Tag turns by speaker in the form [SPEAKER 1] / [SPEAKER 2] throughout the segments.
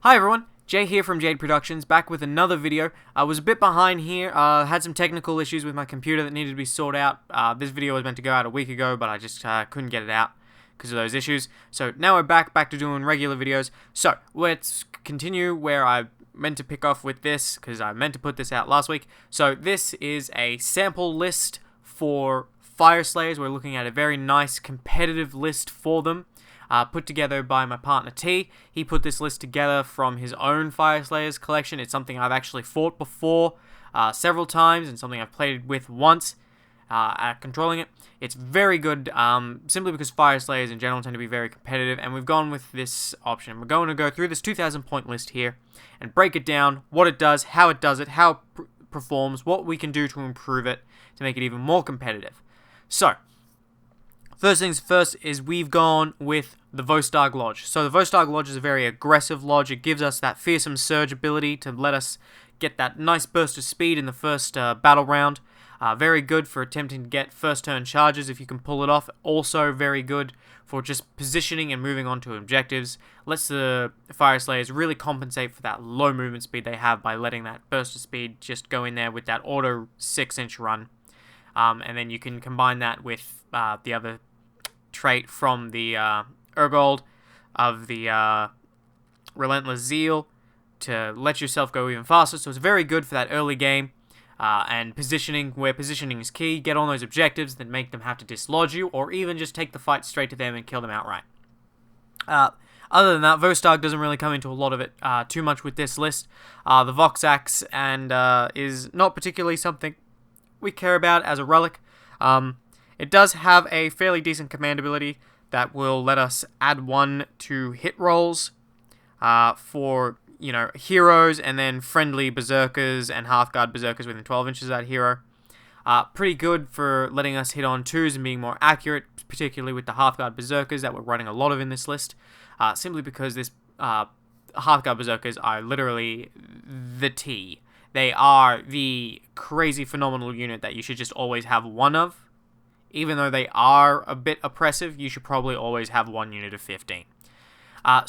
[SPEAKER 1] Hi everyone, Jay here from Jade Productions, back with another video. I was a bit behind here, had some technical issues with my computer that needed to be sorted out. This video was meant to go out a week ago, but I just couldn't get it out because of those issues. So now we're back to doing regular videos. So let's continue where I meant to pick off with this, because I meant to put this out last week. So this is a sample list for Fyreslayers. We're looking at a very nice competitive list for them. Put together by my partner T. He put this list together from his own Fyreslayers collection. It's something I've actually fought before several times, and something I've played with once at controlling it. It's very good, simply because Fyreslayers in general tend to be very competitive, and we've gone with this option. We're going to go through this 2,000 point list here and break it down, what it does, how it performs, what we can do to improve it to make it even more competitive. So, first things first is we've gone with the Volca Lodge. So the Volca Lodge is a very aggressive lodge. It gives us that fearsome surge ability to let us get that nice burst of speed in the first battle round. Very good for attempting to get first turn charges if you can pull it off. Also very good for just positioning and moving on to objectives. Lets the Fyreslayers really compensate for that low movement speed they have by letting that burst of speed just go in there with that auto 6-inch run. And then you can combine that with the other trait from the Hearthguard of the Relentless Zeal to let yourself go even faster. So it's very good for that early game and positioning, where positioning is key. Get on those objectives that make them have to dislodge you, or even just take the fight straight to them and kill them outright. Other than that, Volca doesn't really come into a lot of it too much with this list. The Vox Axe is not particularly something we care about as a relic. It does have a fairly decent command ability that will let us add 1 to hit rolls for, heroes, and then friendly berserkers and Hearthguard berserkers within 12 inches of that hero. Pretty good for letting us hit on 2s and being more accurate, particularly with the Hearthguard berserkers that we're running a lot of in this list, simply because this Hearthguard berserkers are literally the T. They are the crazy phenomenal unit that you should just always have 1 of. Even though they are a bit oppressive, you should probably always have 1 unit of 15. And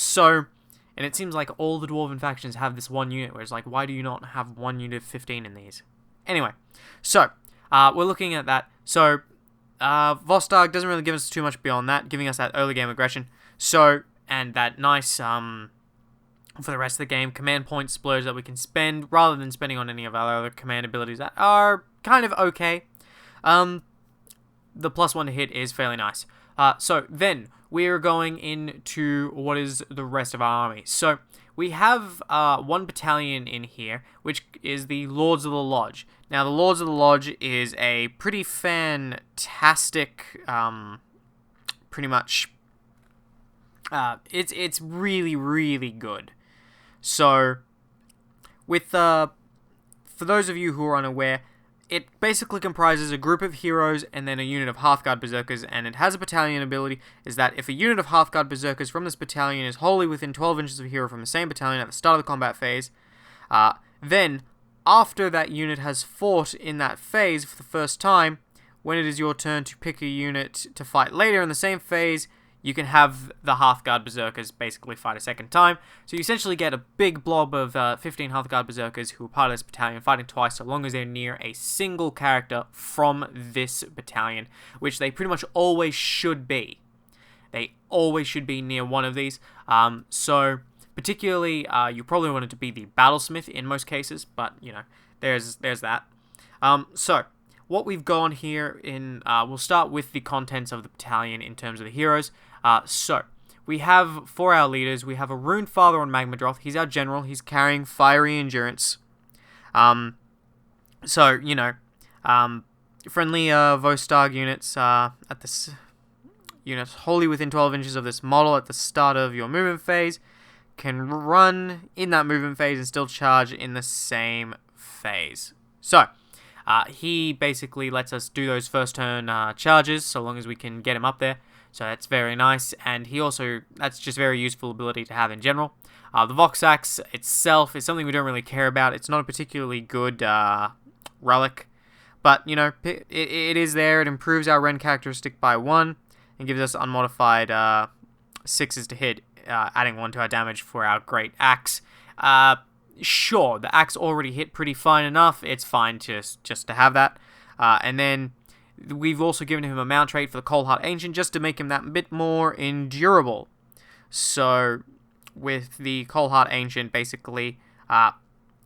[SPEAKER 1] it seems like all the Dwarven factions have this 1 unit, where it's like, why do you not have 1 unit of 15 in these? Anyway, so, we're looking at that. So, Volca doesn't really give us too much beyond that, giving us that early game aggression. So, and that nice, for the rest of the game, command point splurge that we can spend, rather than spending on any of our other command abilities that are kind of okay. The +1 to hit is fairly nice. So then we're going into what is the rest of our army. So we have 1 battalion in here, which is the Lords of the Lodge. Now the Lords of the Lodge is a pretty fantastic, pretty much, it's really, really good. So with for those of you who are unaware, it basically comprises a group of heroes and then a unit of Hearthguard Berserkers, and it has a battalion ability, is that if a unit of Hearthguard Berserkers from this battalion is wholly within 12 inches of a hero from the same battalion at the start of the combat phase, then after that unit has fought in that phase for the first time, when it is your turn to pick a unit to fight later in the same phase, you can have the Hearthguard Berserkers basically fight a second time. So you essentially get a big blob of 15 Hearthguard Berserkers who are part of this battalion fighting twice, so long as they're near a single character from this battalion, which they pretty much always should be. They always should be near one of these. So particularly, you probably want it to be the Battlesmith in most cases, but there's that. So what we've gone here in, we'll start with the contents of the battalion in terms of the heroes. So, we have, for our leaders, we have a Rune Father on Magmadroth. He's our general. He's carrying fiery endurance. Friendly Vostarg units at this units wholly within 12 inches of this model at the start of your movement phase can run in that movement phase and still charge in the same phase. So, he basically lets us do those first turn charges, so long as we can get him up there. So that's very nice, and he also, that's just very useful ability to have in general. The Vox Axe itself is something we don't really care about. It's not a particularly good relic, but, it is there. It improves our Ren characteristic by 1, and gives us unmodified 6s to hit adding 1 to our damage for our great axe. Sure, the axe already hit pretty fine enough. It's fine just to have that. And then we've also given him a mount trait for the Cold Heart Ancient just to make him that bit more endurable. So with the Cold Heart Ancient, basically,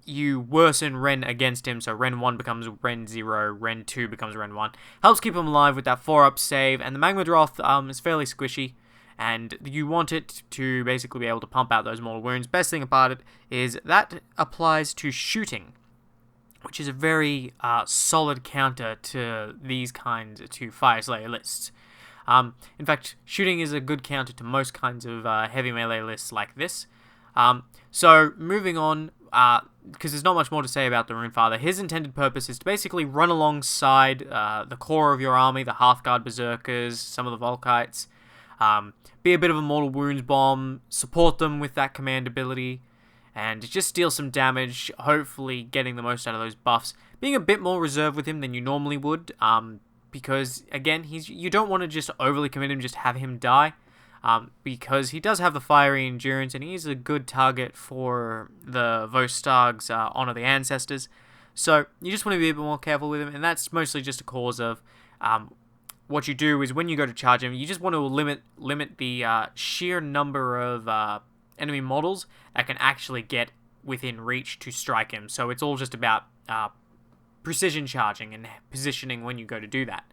[SPEAKER 1] you worsen Ren against him, so Ren 1 becomes Ren 0, Ren 2 becomes Ren 1. Helps keep him alive with that 4-up save, and the Magma Droth is fairly squishy, and you want it to basically be able to pump out those mortal wounds. Best thing about it is that applies to shooting, which is a very solid counter to these kinds, to Fyreslayer lists. In fact, shooting is a good counter to most kinds of heavy melee lists like this. So, moving on, because there's not much more to say about the Runefather, his intended purpose is to basically run alongside the core of your army, the Hearthguard Berserkers, some of the Volkites, be a bit of a mortal wounds bomb, support them with that command ability, and just deal some damage, hopefully getting the most out of those buffs. Being a bit more reserved with him than you normally would, because, again, you don't want to just overly commit him, just have him die. Because he does have the fiery endurance, and he is a good target for the Vostarg's Honor the Ancestors. So you just want to be a bit more careful with him, and that's mostly just a cause of what you do is when you go to charge him, you just want to limit the sheer number of enemy models that can actually get within reach to strike him. So it's all just about precision charging and positioning when you go to do that,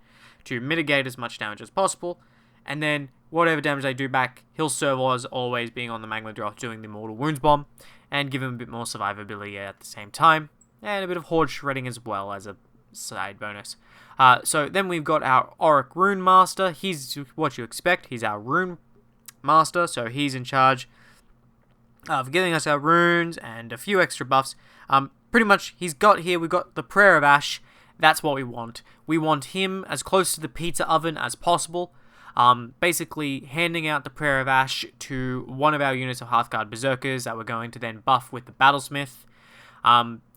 [SPEAKER 1] to mitigate as much damage as possible. And then, whatever damage they do back, he'll serve as always being on the Magma Droth doing the Mortal Wounds Bomb, and give him a bit more survivability at the same time, and a bit of Horde Shredding as well as a side bonus. So then we've got our Auric Rune Master. He's what you expect. He's our Rune Master, so he's in charge of giving us our runes and a few extra buffs. Pretty much, we've got the Prayer of Ash. That's what we want. We want him as close to the pizza oven as possible. Basically handing out the Prayer of Ash to one of our units of Hearthguard Berserkers that we're going to then buff with the Battlesmith.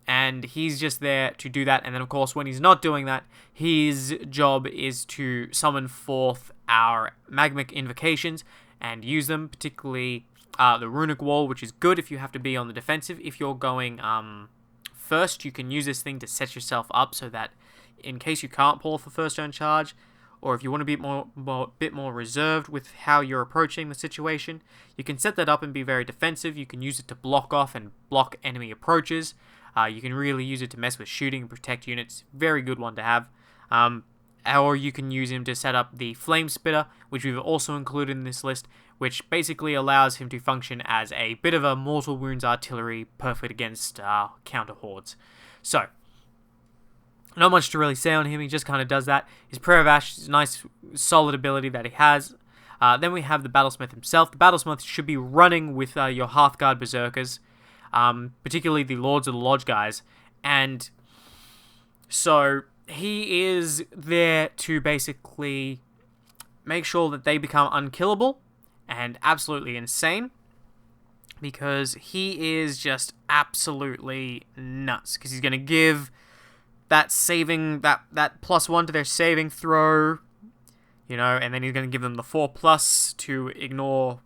[SPEAKER 1] And he's just there to do that. And then, of course, when he's not doing that, his job is to summon forth our Magmic Invocations and use them, particularly the Runic Wall, which is good if you have to be on the defensive. If you're going first, you can use this thing to set yourself up so that in case you can't pull off a first turn charge, or if you want to be bit more reserved with how you're approaching the situation, you can set that up and be very defensive. You can use it to block off and block enemy approaches. You can really use it to mess with shooting and protect units. Very good one to have. Or you can use him to set up the Flame Spitter, which we've also included in this list, which basically allows him to function as a bit of a Mortal Wounds artillery, perfect against counter hordes. So, not much to really say on him, he just kind of does that. His Prayer of Ash is a nice, solid ability that he has. Then we have the Battlesmith himself. The Battlesmith should be running with your Hearthguard Berserkers, particularly the Lords of the Lodge guys. And so he is there to basically make sure that they become unkillable and absolutely insane, because he is just absolutely nuts, because he's going to give that saving, that +1 to their saving throw, and then he's going to give them the 4+ to ignore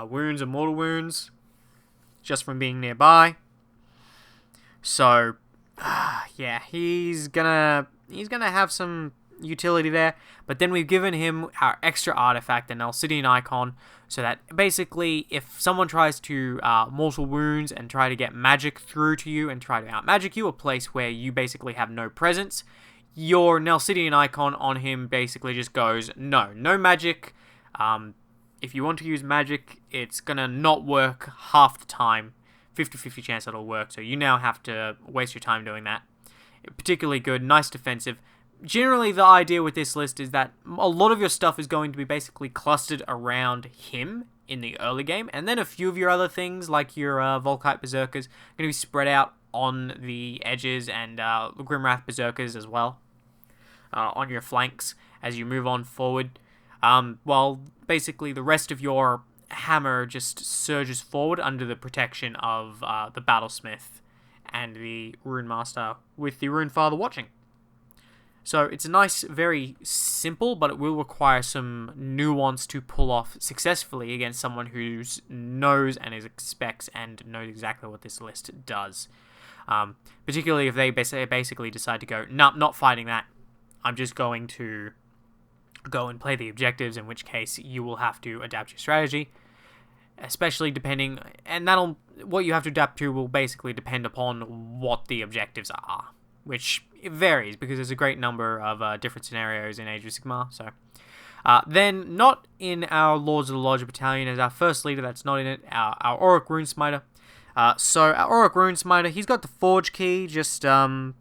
[SPEAKER 1] wounds and mortal wounds just from being nearby. So, yeah, he's gonna have some utility there. But then we've given him our extra artifact, an Alcidian Icon, so that basically if someone tries to mortal wounds and try to get magic through to you and try to out-magic you, a place where you basically have no presence, your Alcidian Icon on him basically just goes, no magic. If you want to use magic, it's gonna not work half the time. 50-50 chance that'll work, so you now have to waste your time doing that. Particularly good, nice defensive. Generally, the idea with this list is that a lot of your stuff is going to be basically clustered around him in the early game, and then a few of your other things, like your Volca Berserkers, are going to be spread out on the edges, and Grimrath Berserkers as well, on your flanks as you move on forward. While basically the rest of your hammer just surges forward under the protection of the Battlesmith and the Rune Master with the Runefather watching. So it's a nice, very simple, but it will require some nuance to pull off successfully against someone who knows and expects and knows exactly what this list does. Particularly if they basically decide to go, nope, not fighting that. I'm just going to go and play the objectives, in which case you will have to adapt your strategy. Especially depending, and what you have to adapt to will basically depend upon what the objectives are, which it varies because there's a great number of different scenarios in Age of Sigmar. So, then not in our Lords of the Lodge battalion as our first leader. That's not in it. Our Auric Runesmiter. So our Auric Runesmiter, he's got the Forge Key, just for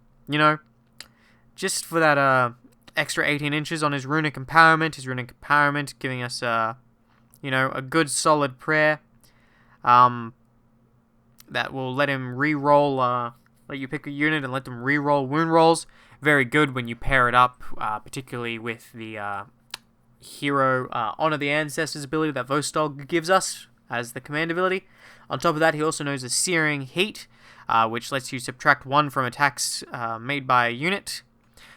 [SPEAKER 1] that extra 18 inches on his Runic Empowerment. His Runic Empowerment giving us a good solid prayer that will let him re-roll, let you pick a unit and let them re-roll wound rolls. Very good when you pair it up, particularly with the Hero Honor the Ancestors ability that Vostok gives us as the command ability. On top of that, he also knows the Searing Heat, which lets you subtract 1 from attacks made by a unit.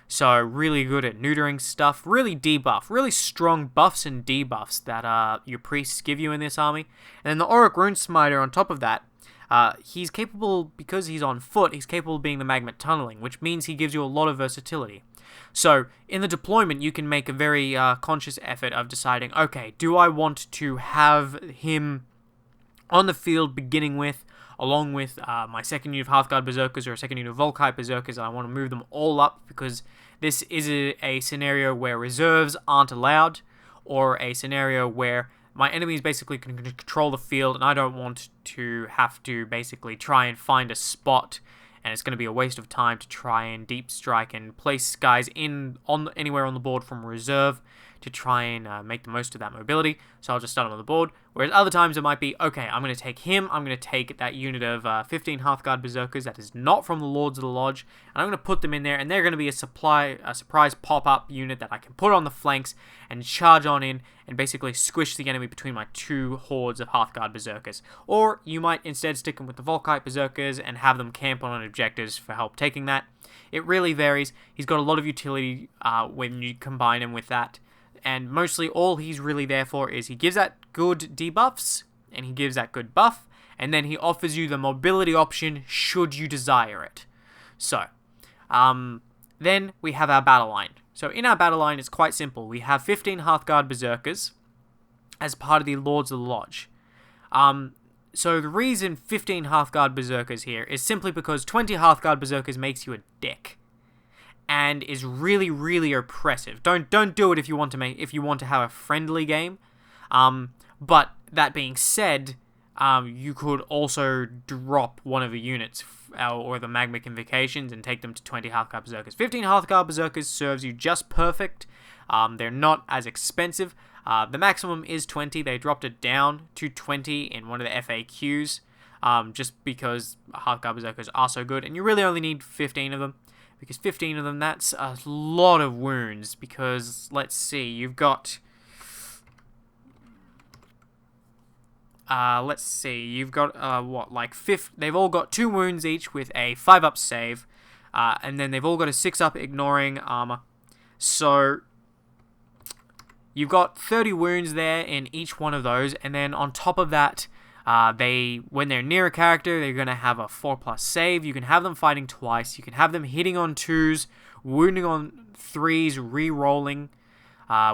[SPEAKER 1] So really good at neutering stuff, really debuff, really strong buffs and debuffs that your priests give you in this army. And then the Auric Runesmiter on top of that, he's capable, because he's on foot, he's capable of being the Magma Tunneling, which means he gives you a lot of versatility. So in the deployment, you can make a very conscious effort of deciding, okay, do I want to have him on the field beginning with, along with my second unit of Hearthguard Berserkers or a second unit of Volca Berserkers, and I want to move them all up because this is a scenario where reserves aren't allowed, or a scenario where my enemies basically can control the field and I don't want to have to basically try and find a spot, and it's going to be a waste of time to try and deep strike and place guys anywhere on the board from reserve to try and make the most of that mobility. So I'll just start him on the board. Whereas other times it might be, okay, I'm going to take him, I'm going to take that unit of 15 Hearthguard Berserkers that is not from the Lords of the Lodge, and I'm going to put them in there, and they're going to be a surprise pop-up unit that I can put on the flanks and charge on in and basically squish the enemy between my 2 hordes of Hearthguard Berserkers. Or you might instead stick them with the Volca Berserkers and have them camp on objectives for help taking that. It really varies. He's got a lot of utility when you combine him with that. And mostly all he's really there for is he gives that good debuffs, and he gives that good buff, and then he offers you the mobility option should you desire it. So, then we have our battle line. So in our battle line, it's quite simple. We have 15 Hearthguard Berserkers as part of the Lords of the Lodge. So the reason 15 Hearthguard Berserkers here is simply because 20 Hearthguard Berserkers makes you a dick, and is really, really oppressive. Don't do it if you want to have a friendly game. But that being said, you could also drop one of the units or the Magmic Invocations and take them to 20 Hearthguard Berserkers. 15 Hearthguard Berserkers serves you just perfect. They're not as expensive. The maximum is 20. They dropped it down to 20 in one of the FAQs, just because Hearthguard Berserkers are so good, and you really only need 15 of them. Because 15 of them, that's a lot of wounds. Because, let's see, you've got... they've all got 2 wounds each with a 5-up save. And then they've all got a 6-up ignoring armor. So, you've got 30 wounds there in each one of those. And then on top of that, when they're near a character, they're going to have a 4+ save. You can have them fighting twice. You can have them hitting on 2s, wounding on 3s, re-rolling,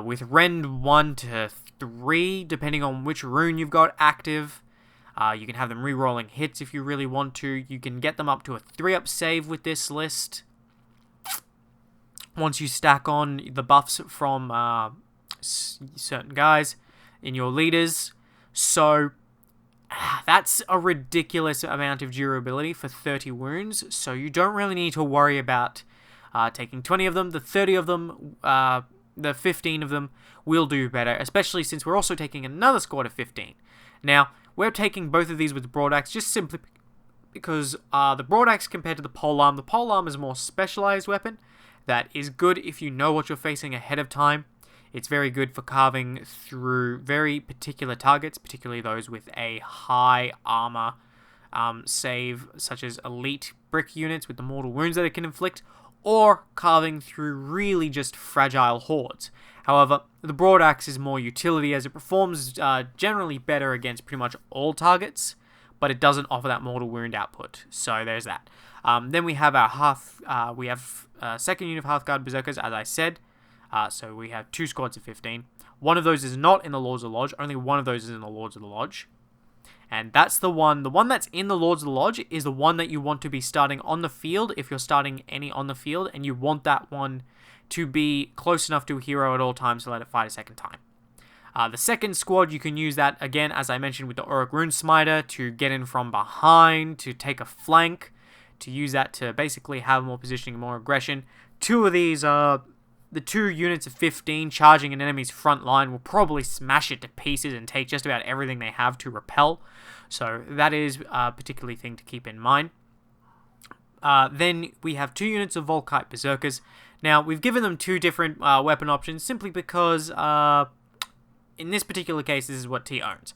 [SPEAKER 1] with rend 1 to 3, depending on which rune you've got active. You can have them re-rolling hits if you really want to. You can get them up to a 3-up save with this list. Once you stack on the buffs from certain guys in your leaders. So that's a ridiculous amount of durability for 30 wounds, so you don't really need to worry about taking 20 of them. The 30 of them, the 15 of them will do better, especially since we're also taking another squad of 15. Now, we're taking both of these with the Broadaxe just simply because the Broadaxe compared to the polearm is a more specialized weapon that is good if you know what you're facing ahead of time. It's very good for carving through very particular targets, particularly those with a high armor save, such as elite brick units with the mortal wounds that it can inflict, or carving through really just fragile hordes. However, the broadaxe is more utility as it performs generally better against pretty much all targets, but it doesn't offer that mortal wound output. So there's that. Then we have our Hearth. We have second unit of Hearthguard Berserkers, as I said. So we have 2 squads of 15. One of those is not in the Lords of the Lodge. Only one of those is in the Lords of the Lodge. And that's the one. The one that's in the Lords of the Lodge is the one that you want to be starting on the field if you're starting any on the field, and you want that one to be close enough to a hero at all times to let it fight a second time. The second squad, you can use that, again, as I mentioned, with the Auric Rune Smiter to get in from behind, to take a flank, to use that to basically have more positioning and more aggression. 2 of these are the 2 units of 15 charging an enemy's front line will probably smash it to pieces and take just about everything they have to repel. So that is a particular thing to keep in mind. Then we have 2 units of Volca Berserkers. Now, we've given them 2 different weapon options simply because in this particular case, this is what T owns.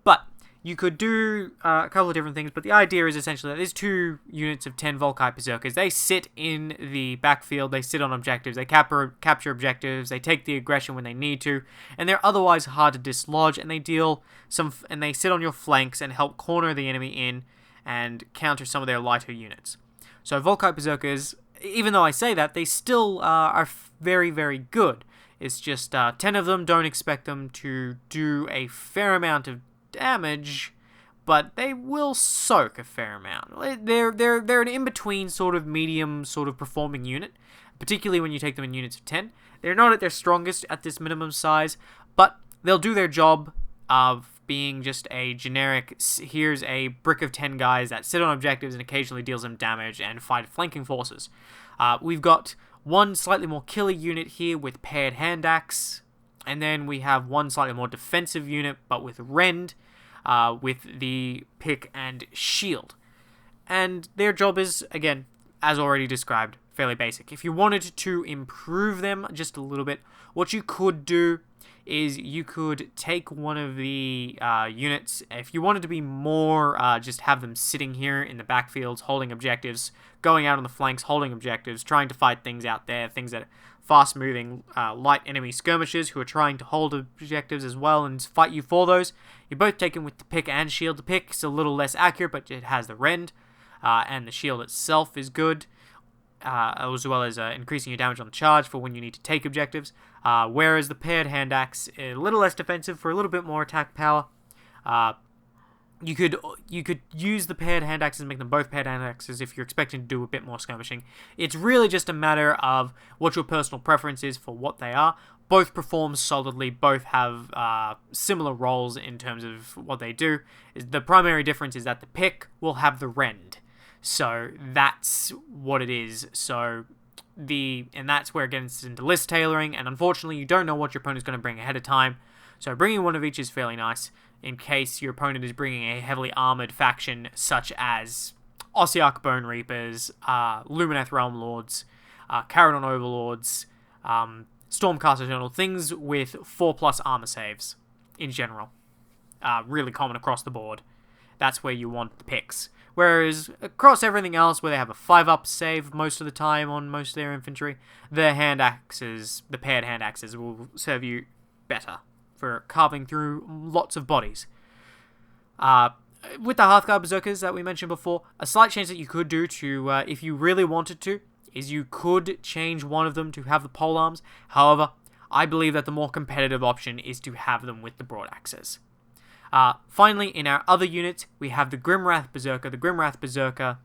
[SPEAKER 1] But you could do a couple of different things, but the idea is essentially that there's 2 units of 10 Volca Berserkers. They sit in the backfield, they sit on objectives, they capture objectives, they take the aggression when they need to, and they're otherwise hard to dislodge, and they sit on your flanks and help corner the enemy in and counter some of their lighter units. So Volca Berserkers, even though I say that, they still are very, very good. It's just 10 of them, don't expect them to do a fair amount of damage, but they will soak a fair amount. They're an in-between sort of medium sort of performing unit, particularly when you take them in units of 10. They're not at their strongest at this minimum size, but they'll do their job of being just a generic, here's a brick of 10 guys that sit on objectives and occasionally deals them damage and fight flanking forces. We've got one slightly more killer unit here with paired hand axe, and then we have one slightly more defensive unit, but with rend, with the pick and shield. And their job is, again, as already described, fairly basic. If you wanted to improve them just a little bit, what you could do is you could take one of the units. If you wanted to be more, just have them sitting here in the backfields, holding objectives, going out on the flanks, holding objectives, trying to fight things out there, things that fast-moving, light enemy skirmishers who are trying to hold objectives as well and fight you for those. You're both taken with the pick and shield. The pick's a little less accurate, but it has the rend, and the shield itself is good, as well as increasing your damage on the charge for when you need to take objectives. Whereas the paired hand axe is a little less defensive for a little bit more attack power. You could use the paired hand axes and make them both paired hand axes if you're expecting to do a bit more skirmishing. It's really just a matter of what your personal preference is for what they are. Both perform solidly, both have similar roles in terms of what they do. The primary difference is that the pick will have the rend. So that's what it is. So and that's where it gets into list tailoring, and unfortunately you don't know what your opponent's going to bring ahead of time. So bringing one of each is fairly nice in case your opponent is bringing a heavily armored faction such as Ossiarch Bone Reapers, Lumineth Realm Lords, Caradon Overlords, Stormcast Eternal, things with 4+ armor saves in general. Really common across the board. That's where you want the picks. Whereas across everything else, where they have a 5+ save most of the time on most of their infantry, the hand axes, the paired hand axes, will serve you better for carving through lots of bodies. With the Hearthguard Berserkers that we mentioned before, a slight change that you could do to, if you really wanted to, is you could change one of them to have the polearms. However, I believe that the more competitive option is to have them with the broadaxes. Finally, in our other units, we have the Grimrath Berserker. The Grimrath Berserker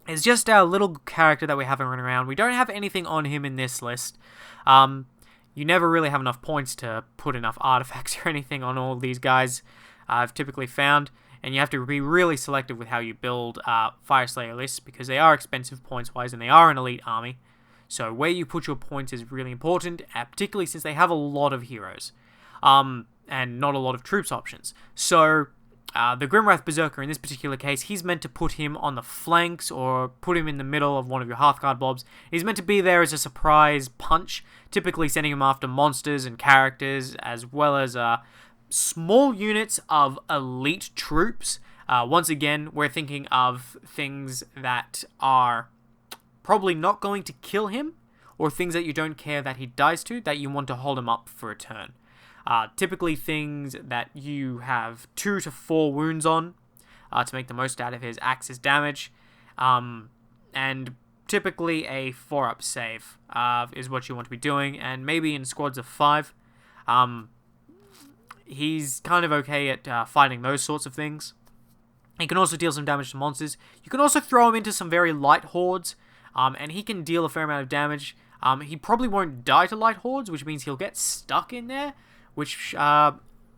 [SPEAKER 1] is just our little character that we have running around. We don't have anything on him in this list. You never really have enough points to put enough artifacts or anything on all these guys, I've typically found. And you have to be really selective with how you build Fyreslayer lists, because they are expensive points-wise and they are an elite army. So where you put your points is really important, particularly since they have a lot of heroes. And not a lot of troops options. So, the Grimrath Berserker, in this particular case, he's meant to put him on the flanks or put him in the middle of one of your Hearthguard blobs. He's meant to be there as a surprise punch, typically sending him after monsters and characters, as well as small units of elite troops. Once again, we're thinking of things that are probably not going to kill him, or things that you don't care that he dies to, that you want to hold him up for a turn. Typically things that you have 2 to 4 wounds on to make the most out of his axe's damage, and typically a 4-up save is what you want to be doing, and maybe in squads of 5. He's kind of okay at fighting those sorts of things. He can also deal some damage to monsters. You can also throw him into some very light hordes, and he can deal a fair amount of damage. He probably won't die to light hordes, which means he'll get stuck in there, which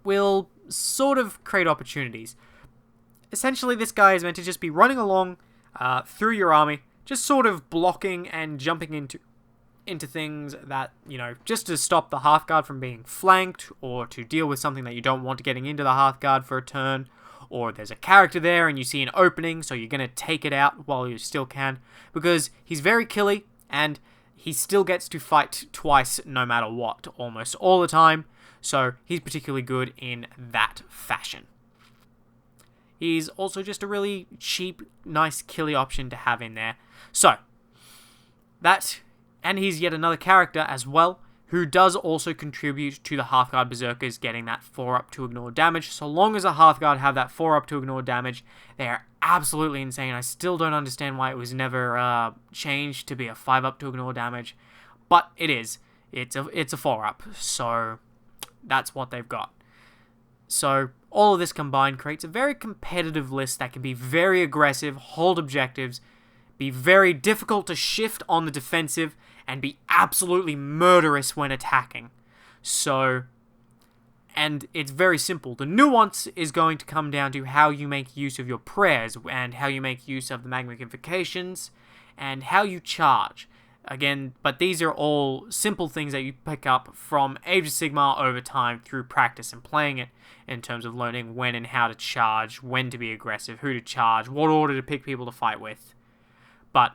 [SPEAKER 1] will sort of create opportunities. Essentially, this guy is meant to just be running along through your army, just sort of blocking and jumping into things that, you know, just to stop the Hearthguard from being flanked, or to deal with something that you don't want getting into the Hearthguard for a turn, or there's a character there and you see an opening, so you're going to take it out while you still can, because he's very killy, and he still gets to fight twice no matter what, almost all the time, so he's particularly good in that fashion. He's also just a really cheap, nice, killy option to have in there. So, that, and he's yet another character as well, who does also contribute to the Hearthguard Berserkers getting that 4-up to ignore damage. So long as a Hearthguard have that 4-up to ignore damage, they are absolutely insane. I still don't understand why it was never changed to be a 5-up to ignore damage, but it is. It's a 4-up, so that's what they've got. So all of this combined creates a very competitive list that can be very aggressive, hold objectives, be very difficult to shift on the defensive, and be absolutely murderous when attacking. So, and it's very simple. The nuance is going to come down to how you make use of your prayers, and how you make use of the magma invocations, and how you charge. Again, but these are all simple things that you pick up from Age of Sigmar over time through practice and playing it, in terms of learning when and how to charge, when to be aggressive, who to charge, what order to pick people to fight with. But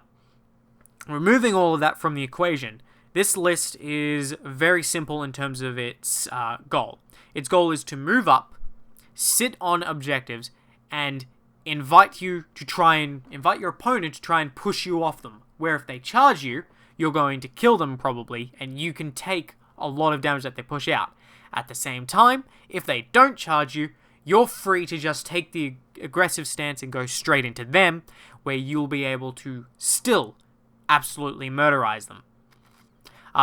[SPEAKER 1] removing all of that from the equation, this list is very simple in terms of its goal. Its goal is to move up, sit on objectives, and invite your opponent to try and push you off them. Where if they charge you, you're going to kill them probably, and you can take a lot of damage that they push out. At the same time, if they don't charge you, you're free to just take the aggressive stance and go straight into them, where you'll be able to still absolutely murderize them.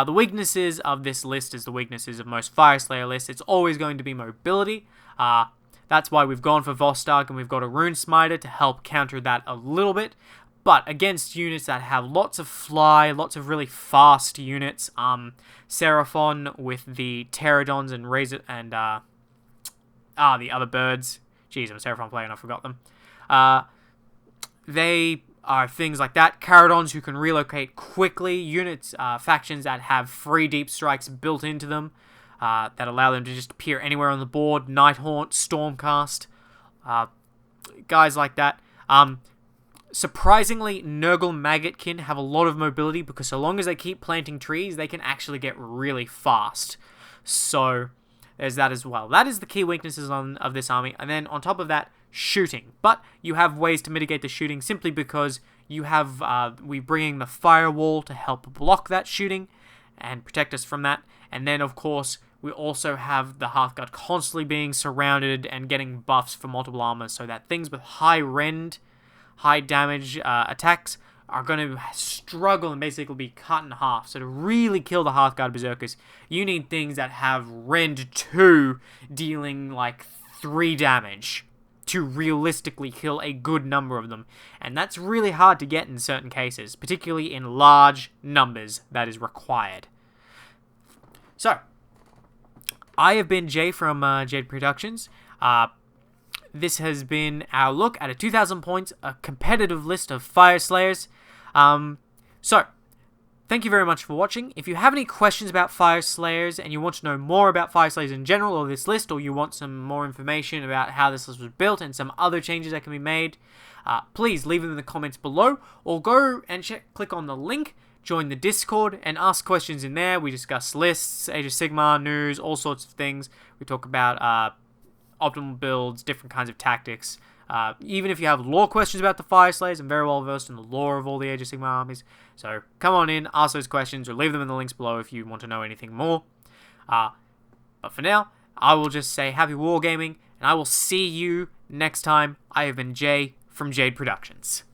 [SPEAKER 1] The weaknesses of this list is the weaknesses of most Fyreslayer lists. It's always going to be mobility. That's why we've gone for Vostark, and we've got a Rune Smiter to help counter that a little bit. But against units that have lots of fly, lots of really fast units, Seraphon with the Pterodons and Razor and the other birds. Jeez, I'm a Seraphon player and I forgot them. They are things like that. Caradons who can relocate quickly. Units, factions that have free deep strikes built into them that allow them to just appear anywhere on the board. Nighthaunt, Stormcast, guys like that. Surprisingly, Nurgle Maggotkin have a lot of mobility because so long as they keep planting trees, they can actually get really fast. So there's that as well. That is the key weaknesses of this army. And then on top of that, shooting. But you have ways to mitigate the shooting simply because you have we bringing the firewall to help block that shooting and protect us from that. And then of course we also have the Hearthguard constantly being surrounded and getting buffs for multiple armors, so that things with high rend, high damage attacks are going to struggle and basically be cut in half. So to really kill the Hearthguard Berserkers, you need things that have rend 2 dealing like 3 damage to realistically kill a good number of them. And that's really hard to get in certain cases, particularly in large numbers that is required. So, I have been Jay from Jade Productions. This has been our look at a 2,000 points, a competitive list of Fyreslayers. So, thank you very much for watching. If you have any questions about Fyreslayers and you want to know more about Fyreslayers in general or this list, or you want some more information about how this list was built and some other changes that can be made, please leave them in the comments below, or go and click on the link, join the Discord, and ask questions in there. We discuss lists, Age of Sigmar, news, all sorts of things. We talk about optimal builds, different kinds of tactics, Even if you have lore questions about the Fyreslayers, I'm very well versed in the lore of all the Age of Sigmar armies. So come on in, ask those questions, or leave them in the links below if you want to know anything more. But for now, I will just say happy wargaming, and I will see you next time. I have been Jay from Jade Productions.